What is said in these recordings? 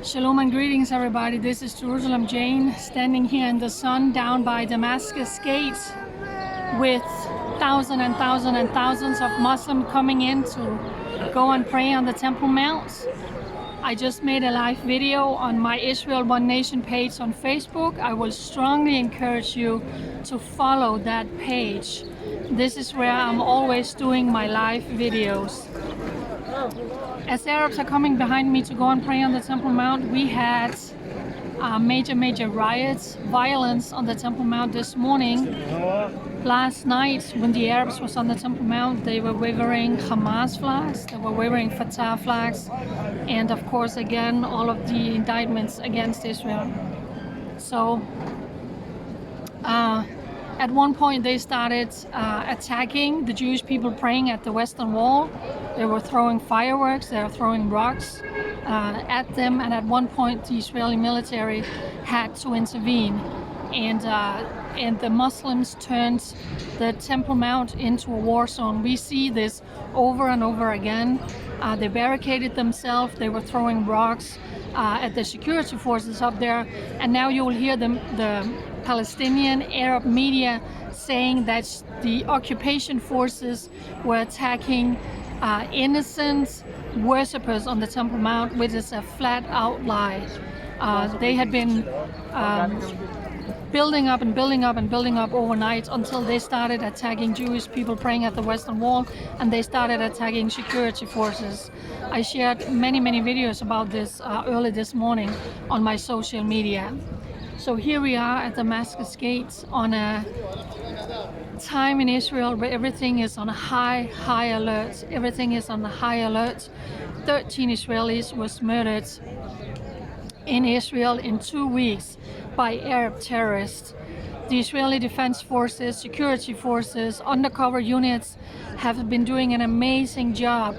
Shalom and greetings, everybody. This is Jerusalem Jane standing here in the sun down by Damascus Gate with thousands and thousands and thousands of Muslims coming in to go and pray on the Temple Mount. I just made a live video on my Israel One Nation page on Facebook. I will strongly encourage you to follow that page. This is where I'm always doing my live videos. As Arabs are coming behind me to go and pray on the Temple Mount, we had major riots, violence on the Temple Mount this morning. Last night, when the Arabs was on the Temple Mount, they were waving Hamas flags, they were waving Fatah flags, and of course, again, all of the indictments against Israel. So, at one point, they started attacking the Jewish people praying at the Western Wall. They were throwing fireworks, they were throwing rocks at them, and at one point, the Israeli military had to intervene. And the Muslims turned the Temple Mount into a war zone. We see this over and over again. They barricaded themselves, they were throwing rocks at the security forces up there, and now you will hear the Palestinian Arab media saying that the occupation forces were attacking innocent worshippers on the Temple Mount, which is a flat out lie. They had been building up overnight until they started attacking Jewish people praying at the Western Wall, and they started attacking security forces. I shared many videos about this early this morning on my social media. So here we are at Damascus Gate on a time in Israel where everything is on a high alert. Everything is on a high alert. 13 Israelis was murdered in Israel in 2 weeks by Arab terrorists. The Israeli Defense Forces, security forces, undercover units have been doing an amazing job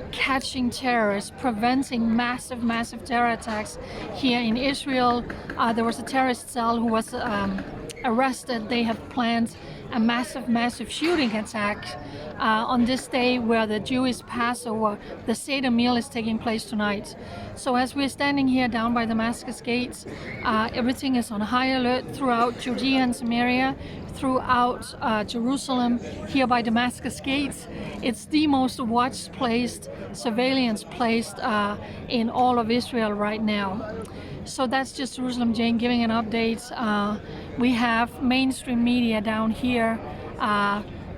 catching terrorists, preventing massive terror attacks here in Israel. There was a terrorist cell who was arrested. They have planned a massive shooting attack on this day where the Jewish Passover, the Seder meal, is taking place tonight. So as we're standing here down by Damascus Gate, everything is on high alert throughout Judea and Samaria, throughout Jerusalem, here by Damascus Gate. It's the most watched placed, surveillance placed in all of Israel right now. So that's just Jerusalem Jane giving an update. We have mainstream media down here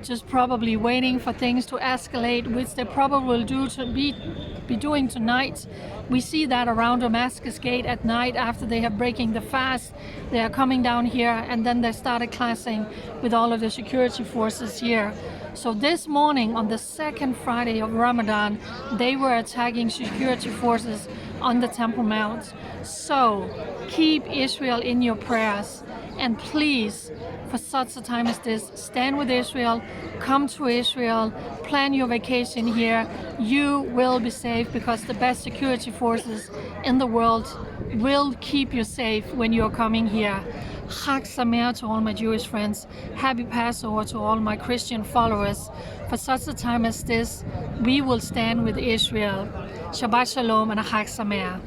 just probably waiting for things to escalate, which they probably will be doing tonight. We see that around Damascus Gate at night after they have breaking the fast. They are coming down here, and then they started clashing with all of the security forces here. So this morning, on the second Friday of Ramadan, they were attacking security forces on the Temple Mount. So keep Israel in your prayers, and please, for such a time as this, stand with Israel, come to Israel, plan your vacation here. You will be safe because the best security forces in the world will keep you safe when you're coming here. Chag Sameach to all my Jewish friends. Happy Passover to all my Christian followers. For such a time as this, we will stand with Israel. Shabbat Shalom and a Chag Sameach.